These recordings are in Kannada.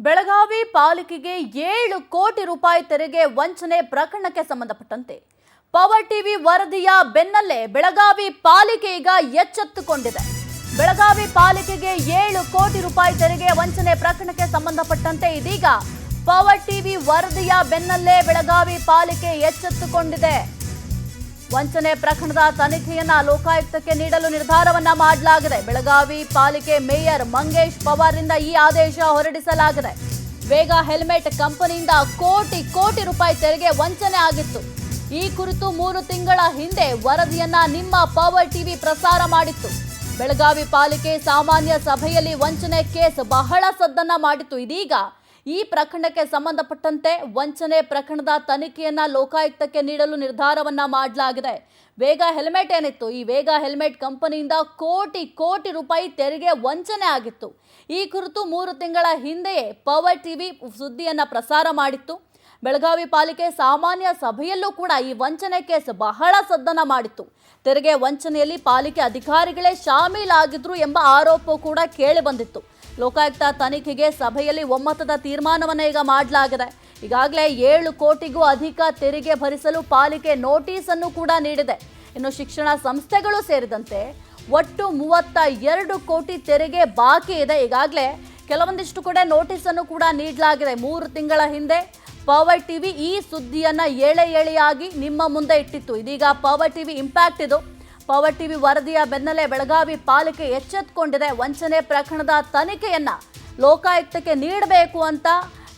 ಬೆಳಗಾವಿ ಪಾಲಿಕೆಗೆ 7 ಕೋಟಿ ರೂಪಾಯಿ ತೆರಿಗೆ ವಂಚನೆ ಪ್ರಕರಣಕ್ಕೆ ಸಂಬಂಧಪಟ್ಟಂತೆ ಪವರ್ ಟಿವಿ ವರದಿಯ ಬೆನ್ನಲ್ಲೇ ಬೆಳಗಾವಿ ಪಾಲಿಕೆ ಈಗ ಎಚ್ಚೆತ್ತುಕೊಂಡಿದೆ. ಬೆಳಗಾವಿ ಪಾಲಿಕೆಗೆ 7 ಕೋಟಿ ರೂಪಾಯಿ ತೆರಿಗೆ ವಂಚನೆ ಪ್ರಕರಣಕ್ಕೆ ಸಂಬಂಧಪಟ್ಟಂತೆ ಇದೀಗ ಪವರ್ ಟಿವಿ ವರದಿಯ ಬೆನ್ನಲ್ಲೇ ಬೆಳಗಾವಿ ಪಾಲಿಕೆ ಎಚ್ಚೆತ್ತುಕೊಂಡಿದೆ. ವಂಚನೆ ಪ್ರಕರಣದ ತನಿಖೆಯನ್ನ ಲೋಕಾಯುಕ್ತಕ್ಕೆ ನೀಡಲು ನಿರ್ಧಾರವನ್ನ ಮಾಡಲಾಗಿದೆ. ಬೆಳಗಾವಿ ಪಾಲಿಕೆ ಮೇಯರ್ ಮಂಗೇಶ್ ಪವಾರ್ರಿಂದ ಈ ಆದೇಶ ಹೊರಡಿಸಲಾಗಿದೆ. ವೇಗ ಹೆಲ್ಮೆಟ್ ಕಂಪನಿಯಿಂದ ಕೋಟಿ ರೂಪಾಯಿ ತೆರಿಗೆ ವಂಚನೆ ಆಗಿತ್ತು. ಈ ಕುರಿತು 3 ತಿಂಗಳ ಹಿಂದೆ ವರದಿಯನ್ನ ನಿಮ್ಮ ಪವರ್ ಟಿವಿ ಪ್ರಸಾರ ಮಾಡಿತ್ತು. ಬೆಳಗಾವಿ ಪಾಲಿಕೆ ಸಾಮಾನ್ಯ ಸಭೆಯಲ್ಲಿ ವಂಚನೆ ಕೇಸ್ ಬಹಳ ಸದ್ದನ್ನ ಮಾಡಿತ್ತು. ಇದೀಗ ಈ ಪ್ರಕರಣಕ್ಕೆ ಸಂಬಂಧಪಟ್ಟಂತೆ ವಂಚನೆ ಪ್ರಕರಣದ ತನಿಖೆಯನ್ನ ಲೋಕಾಯುಕ್ತಕ್ಕೆ ನೀಡಲು ನಿರ್ಧಾರವನ್ನ ಮಾಡಲಾಗಿದೆ. ವೇಗ ಹೆಲ್ಮೆಟ್ ಏನಿತ್ತು, ಈ ವೇಗ ಹೆಲ್ಮೆಟ್ ಕಂಪನಿಯಿಂದ ಕೋಟಿ ರೂಪಾಯಿ ತೆರಿಗೆ ವಂಚನೆ ಆಗಿತ್ತು. ಈ ಕುರಿತು 3 ತಿಂಗಳ ಹಿಂದೆಯೇ ಪವರ್ ಟಿವಿ ಸುದ್ದಿಯನ್ನ ಪ್ರಸಾರ ಮಾಡಿತ್ತು. ಬೆಳಗಾವಿ ಪಾಲಿಕೆ ಸಾಮಾನ್ಯ ಸಭೆಯಲ್ಲೂ ಕೂಡ ಈ ವಂಚನೆ ಕೇಸ್ ಬಹಳ ಸದ್ದನ್ನ ಮಾಡಿತ್ತು. ತೆರಿಗೆ ವಂಚನೆಯಲ್ಲಿ ಪಾಲಿಕೆ ಅಧಿಕಾರಿಗಳೇ ಶಾಮೀಲಾಗಿದ್ರು ಎಂಬ ಆರೋಪ ಕೂಡ ಕೇಳಿ ಬಂದಿತ್ತು. ಲೋಕಾಯುಕ್ತ ತನಿಖೆಗೆ ಸಭೆಯಲ್ಲಿ ಒಮ್ಮತದ ತೀರ್ಮಾನವನ್ನು ಈಗ ಮಾಡಲಾಗಿದೆ. ಈಗಾಗಲೇ 7 ಕೋಟಿಗೂ ಅಧಿಕ ತೆರಿಗೆ ಭರಿಸಲು ಪಾಲಿಕೆ ನೋಟಿಸ್ ಅನ್ನು ಕೂಡ ನೀಡಿದೆ. ಇನ್ನು ಶಿಕ್ಷಣ ಸಂಸ್ಥೆಗಳು ಸೇರಿದಂತೆ ಒಟ್ಟು 32 ಕೋಟಿ ತೆರಿಗೆ ಬಾಕಿ ಇದೆ. ಈಗಾಗಲೇ ಕೆಲವೊಂದಿಷ್ಟು ಕೂಡ ನೋಟಿಸ್ ಅನ್ನು ಕೂಡ ನೀಡಲಾಗಿದೆ. 3 ತಿಂಗಳ ಹಿಂದೆ ಪವರ್ ಟಿವಿ ಈ ಸುದ್ದಿಯನ್ನ ಎಳೆಯಾಗಿ ನಿಮ್ಮ ಮುಂದೆ ಇಟ್ಟಿತ್ತು. ಇದೀಗ ಪವರ್ ಟಿವಿ ಇಂಪ್ಯಾಕ್ಟ್ ಇದು. ಪವರ್ ಟಿವಿ ವರದಿಯ ಬೆನ್ನಲ್ಲೇ ಬೆಳಗಾವಿ ಪಾಲಿಕೆ ಎಚ್ಚೆತ್ತುಕೊಂಡಿದೆ. ವಂಚನೆ ಪ್ರಕರಣದ ತನಿಖೆಯನ್ನ ಲೋಕಾಯುಕ್ತಕ್ಕೆ ನೀಡಬೇಕು ಅಂತ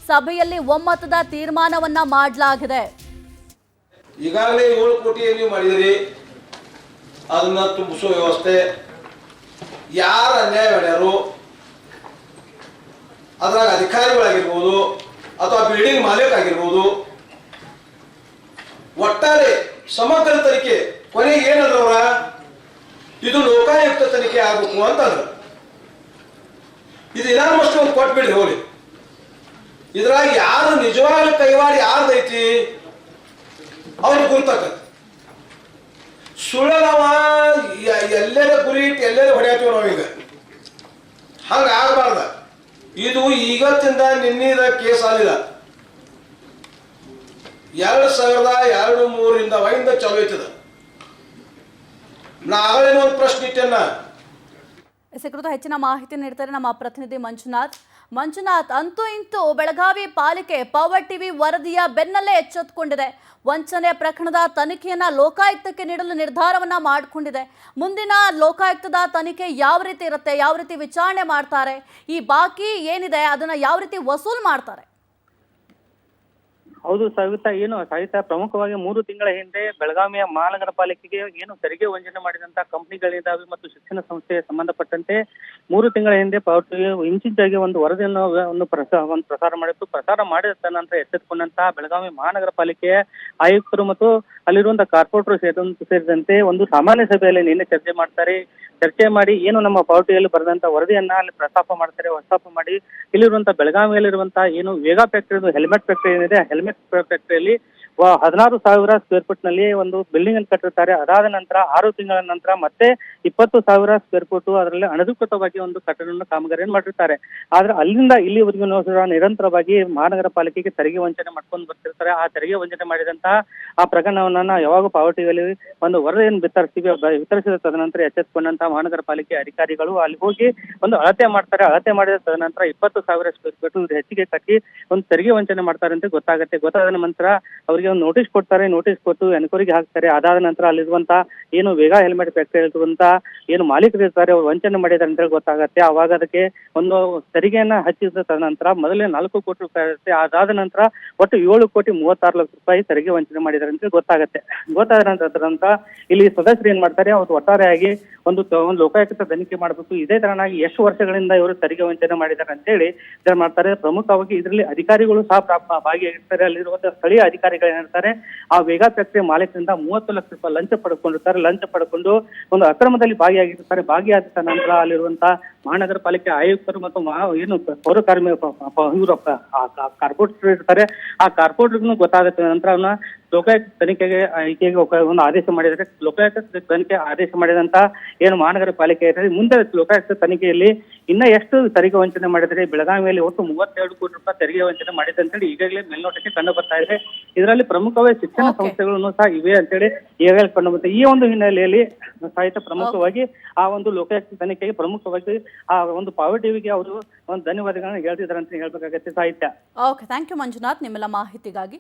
ಸಭೆಯಲ್ಲಿ ಒಮ್ಮತದ ತೀರ್ಮಾನವನ್ನ ಮಾಡಲಾಗಿದೆ. ಈಗಾಗಲೇ 7 ಕೋಟಿಯಲ್ಲಿ ಮಾಡಿದಿರಿ, ಅದನ್ನ ತುಂಬಿಸೋ ವ್ಯವಸ್ಥೆ ಯಾರು ಅನ್ಯಾಯ ಮಾಡ್ಯಾರು, ಅದ್ರಾಗ ಅಧಿಕಾರಿಗಳಾಗಿರ್ಬೋದು ಅಥವಾ ಬಿಲ್ಡಿಂಗ್ ಮಾಲೀಕ ಆಗಿರ್ಬೋದು, ಒಟ್ಟಾರೆ ಸಮಗ್ರ ತನಿಖೆ ಕೊನೆಗೆ ಏನಂದ್ರವ್ರ ಇದು ಲೋಕಾಯುಕ್ತ ತನಿಖೆ ಆಗಬೇಕು ಅಂತಂದ್ರು. ಇದು ಇನಾಮಷ್ಟು ಒಂದು ಕೊಟ್ಬಿಡಿ ಹೋಗಿ. ಇದ್ರಾಗ ಯಾರು ನಿಜವಾಗ್ಲೂ ಕೈವಾಡಿ ಯಾರ್ದೈತಿ ಅವ್ರಿಗೆ ಗುರ್ತಕ್ಕಂಥ ಸುಳ್ಳ ನಾವ ಎಲ್ಲರ ಗುರಿ ಇಟ್ಟು ಎಲ್ಲರ ಹೊಡೆಯತ್ತೀವಿ ನಾವೀಗ. ಹಂಗ ಆಗಬಾರ್ದ. ಇದು ಈಗತ್ತಿಂದ ನಿನ್ನಿದ ಕೇಸ್ ಆಗಿಲ್ಲ. 2002-2003 ವೈಂದ ಚಾಲು ಐತದ. ನಾವೇನೋ ಒಂದು ಪ್ರಶ್ನೆ ಇಟ್ಟೆನ್ನ ಕುರಿತು ಹೆಚ್ಚಿನ ಮಾಹಿತಿ ನೀಡ್ತಾರೆ ನಮ್ಮ ಪ್ರತಿನಿಧಿ ಮಂಜುನಾಥ್. ಅಂತೂ ಇಂತೂ ಬೆಳಗಾವಿ ಪಾಲಿಕೆ ಪವರ್ ಟಿವಿ ವರದಿಯ ಬೆನ್ನಲ್ಲೇ ಎಚ್ಚೆತ್ತುಕೊಂಡಿದೆ. ವಂಚನೆ ಪ್ರಕರಣದ ತನಿಖೆಯನ್ನ ಲೋಕಾಯುಕ್ತಕ್ಕೆ ನೀಡಲು ನಿರ್ಧಾರವನ್ನ ಮಾಡಿಕೊಂಡಿದೆ. ಮುಂದಿನ ಲೋಕಾಯುಕ್ತದ ತನಿಖೆ ಯಾವ ರೀತಿ ಇರುತ್ತೆ, ಯಾವ ರೀತಿ ವಿಚಾರಣೆ ಮಾಡ್ತಾರೆ, ಈ ಬಾಕಿ ಏನಿದೆ ಅದನ್ನ ಯಾವ ರೀತಿ ವಸೂಲ್ ಮಾಡ್ತಾರೆ? ಹೌದು ಸವಿತಾ, ಪ್ರಮುಖವಾಗಿ 3 ತಿಂಗಳ ಹಿಂದೆ ಬೆಳಗಾವಿಯ ಮಹಾನಗರ ಪಾಲಿಕೆಗೆ ತೆರಿಗೆ ವಂಚನೆ ಮಾಡಿದಂತ ಕಂಪನಿಗಳಿದ್ದಾವೆ ಮತ್ತು ಶಿಕ್ಷಣ ಸಂಸ್ಥೆಗೆ ಸಂಬಂಧಪಟ್ಟಂತೆ 3 ತಿಂಗಳ ಹಿಂದೆ ಇಂಚಿಂಚಾಗಿ ಒಂದು ವರದಿಯನ್ನು ಪ್ರಸಾರ ಮಾಡಿತ್ತು. ಪ್ರಸಾರ ಮಾಡಿದ ನಂತರ ಎಚ್ಚೆತ್ತುಕೊಂಡಂತಹ ಬೆಳಗಾವಿ ಮಹಾನಗರ ಪಾಲಿಕೆಯ ಆಯುಕ್ತರು ಮತ್ತು ಅಲ್ಲಿರುವಂತಹ ಕಾರ್ಪೊರೇಟರ್ ಸೇರಿದಂತೆ ಒಂದು ಸಾಮಾನ್ಯ ಸಭೆಯಲ್ಲಿ ನಿನ್ನೆ ಚರ್ಚೆ ಮಾಡಿ ನಮ್ಮ ಪಾವಟಿಯಲ್ಲಿ ಬರೆದಂತ ವರದಿಯನ್ನ ಅಲ್ಲಿ ಪ್ರಸ್ತಾಪ ಮಾಡಿ ಇಲ್ಲಿರುವಂತಹ ಬೆಳಗಾವಿಯಲ್ಲಿರುವಂತಹ ವೇಗ ಫ್ಯಾಕ್ಟರಿ ಹೆಲ್ಮೆಟ್ ಫ್ಯಾಕ್ಟರಿ ಏನಿದೆ, ಹೆಲ್ಮೆಟ್ ಫ್ಯಾಕ್ಟರಿಯಲ್ಲಿ 16,000 ಸ್ಕ್ವೇರ್ ಫೀಟ್ ನಲ್ಲಿ ಒಂದು ಬಿಲ್ಡಿಂಗ್ ಅನ್ನು ಕಟ್ಟಿರ್ತಾರೆ. ಅದಾದ ನಂತರ 6 ತಿಂಗಳ ನಂತರ ಮತ್ತೆ 20,000 ಸ್ಕ್ವೇರ್ ಫೀಟ್ ಅದರಲ್ಲಿ ಅನಧಿಕೃತವಾಗಿ ಒಂದು ಕಟ್ಟಡವನ್ನು ಕಾಮಗಾರಿಯನ್ನು ಮಾಡಿರ್ತಾರೆ. ಆದ್ರೆ ಅಲ್ಲಿಂದ ಇಲ್ಲಿವರೆಗೂ ನಿರಂತರವಾಗಿ ಮಹಾನಗರ ಪಾಲಿಕೆಗೆ ತೆರಿಗೆ ವಂಚನೆ ಮಾಡ್ಕೊಂಡು ಬರ್ತಿರ್ತಾರೆ. ಆ ತೆರಿಗೆ ವಂಚನೆ ಮಾಡಿದಂತಹ ಆ ಪ್ರಕರಣವನ್ನ ಯಾವಾಗ ಪಾವತಿಯಲ್ಲಿ ಒಂದು ವರದಿಯನ್ನು ವಿತರಿಸಿದ ತದನಂತರ ಎಚ್ಚೆತ್ತುಕೊಂಡಂತಹ ಮಹಾನಗರ ಪಾಲಿಕೆ ಅಧಿಕಾರಿಗಳು ಅಲ್ಲಿ ಹೋಗಿ ಒಂದು ಅಳತೆ ಮಾಡ್ತಾರೆ. ಅಳತೆ ಮಾಡಿದ ತದನಂತರ 20,000 ಸ್ಕ್ವೇರ್ ಫೀಟ್ ಹೆಚ್ಚಿಗೆ ಕಟ್ಟಿ ಒಂದು ತೆರಿಗೆ ವಂಚನೆ ಮಾಡ್ತಾರೆ ಅಂತ ಗೊತ್ತಾದ ನಂತರ ಅವರಿಗೆ ಒಂದು ನೋಟಿಸ್ ಕೊಡ್ತಾರೆ. ನೋಟಿಸ್ ಕೊಟ್ಟು ಎನ್ಕ್ವೈರಿಗೆ ಹಾಕ್ತಾರೆ. ಅದಾದ ನಂತರ ಅಲ್ಲಿರುವಂತಹ ವೇಗ ಹೆಲ್ಮೆಟ್ ಫ್ಯಾಕ್ಟರಿ ಇರುವಂತಹ ಮಾಲೀಕರು ಇರ್ತಾರೆ, ಅವ್ರು ವಂಚನೆ ಮಾಡಿದ್ದಾರೆ ಅಂತ ಗೊತ್ತಾಗತ್ತೆ. ಅವಾಗ ಅದಕ್ಕೆ ಒಂದು ತೆರಿಗೆಯನ್ನ ಹಚ್ಚಿದ ತದನಂತರ ಮೊದಲೇ 4 ಕೋಟಿ ರೂಪಾಯಿ ಇರುತ್ತೆ. ಅದಾದ ನಂತರ ಒಟ್ಟು 7,36,00,000 ತೆರಿಗೆ ವಂಚನೆ ಮಾಡಿದ್ದಾರೆ ಅಂತ ಗೊತ್ತಾದ ನಂತರ ಇಲ್ಲಿ ಸದಸ್ಯರು ಏನ್ ಮಾಡ್ತಾರೆ, ಅವ್ರು ಒಟ್ಟಾರೆಯಾಗಿ ಒಂದು ಲೋಕಾಯುಕ್ತ ತನಿಖೆ ಮಾಡಬೇಕು, ಇದೇ ತರನಾಗಿ ಎಷ್ಟು ವರ್ಷಗಳಿಂದ ಇವರು ತೆರಿಗೆ ವಂಚನೆ ಮಾಡಿದ್ದಾರೆ ಅಂತ ಹೇಳಿ ಮಾಡ್ತಾರೆ. ಪ್ರಮುಖವಾಗಿ ಇದರಲ್ಲಿ ಅಧಿಕಾರಿಗಳು ಸಹ ಭಾಗಿಯಾಗಿರ್ತಾರೆ. ಅಲ್ಲಿರುವ ಸ್ಥಳೀಯ ಅಧಿಕಾರಿಗಳು ಏನಿರ್ತಾರೆ, ಆ ವೇಗ ಫ್ಯಾಕ್ಟರಿ ಮಾಲೀಕರಿಂದ 30 ಲಕ್ಷ ರೂಪಾಯಿ ಲಂಚ ಪಡ್ಕೊಂಡಿರ್ತಾರೆ. ಲಂಚ ಪಡ್ಕೊಂಡು ಒಂದು ಅಕ್ರಮದಲ್ಲಿ ಭಾಗಿಯಾಗಿರ್ತಾರೆ. ಭಾಗಿಯಾದ ನಂತರ ಅಲ್ಲಿರುವಂತಹ ಮಹಾನಗರ ಪಾಲಿಕೆ ಆಯುಕ್ತರು ಮತ್ತು ಏನು ಪೌರ ಕಾರ್ಮಿಕ ಇವರು ಕಾರ್ಪೊರೇಟರ್ ಇರ್ತಾರೆ, ಆ ಕಾರ್ಪೊರೇಟರ್ಗೂ ಗೊತ್ತಾಗುತ್ತೆ. ನಂತರ ಅವನ್ನ ಲೋಕಾಯುಕ್ತ ತನಿಖೆಗೆ ಈಕೆಗೆ ಒಂದು ಆದೇಶ ಮಾಡಿದರೆ, ಲೋಕಾಯುಕ್ತ ತನಿಖೆ ಆದೇಶ ಮಾಡಿದಂತ ಏನು ಮಹಾನಗರ ಪಾಲಿಕೆ ಇದೆ, ಮುಂದೆ ಲೋಕಾಯುಕ್ತ ತನಿಖೆಯಲ್ಲಿ ಇನ್ನ ಎಷ್ಟು ತೆರಿಗೆ ವಂಚನೆ ಮಾಡಿದರೆ ಬೆಳಗಾವಿಯಲ್ಲಿ ಒಟ್ಟು 32 ಕೋಟಿ ರೂಪಾಯಿ ತೆರಿಗೆ ವಂಚನೆ ಮಾಡಿದೆ ಅಂತೇಳಿ ಈಗಾಗಲೇ ಮೇಲ್ನೋಟಕ್ಕೆ ಕಂಡು ಬರ್ತಾ ಇದೆ. ಇದರಲ್ಲಿ ಪ್ರಮುಖವಾಗಿ ಶಿಕ್ಷಣ ಸಂಸ್ಥೆಗಳನ್ನು ಸಹ ಇವೆ ಅಂತೇಳಿ ಈಗಾಗಲೇ ಕಂಡು ಬರುತ್ತೆ. ಈ ಒಂದು ಹಿನ್ನೆಲೆಯಲ್ಲಿ ಸಾಹಿತ್ಯ ಪ್ರಮುಖವಾಗಿ ಆ ಒಂದು ಲೋಕಾಯುಕ್ತ ತನಿಖೆಗೆ ಪ್ರಮುಖವಾಗಿ ಆ ಒಂದು ಪವರ್ ಟಿವಿಗೆ ಅವರು ಒಂದು ಧನ್ಯವಾದಗಳನ್ನ ಹೇಳ್ತಿದ್ದಾರೆ ಅಂತ ಹೇಳ್ಬೇಕಾಗತ್ತೆ ಸಾಹಿತ್ಯ. ಓಕೆ, ಥ್ಯಾಂಕ್ ಯು ಮಂಜುನಾಥ್ ನಿಮ್ಮೆಲ್ಲ ಮಾಹಿತಿಗಾಗಿ.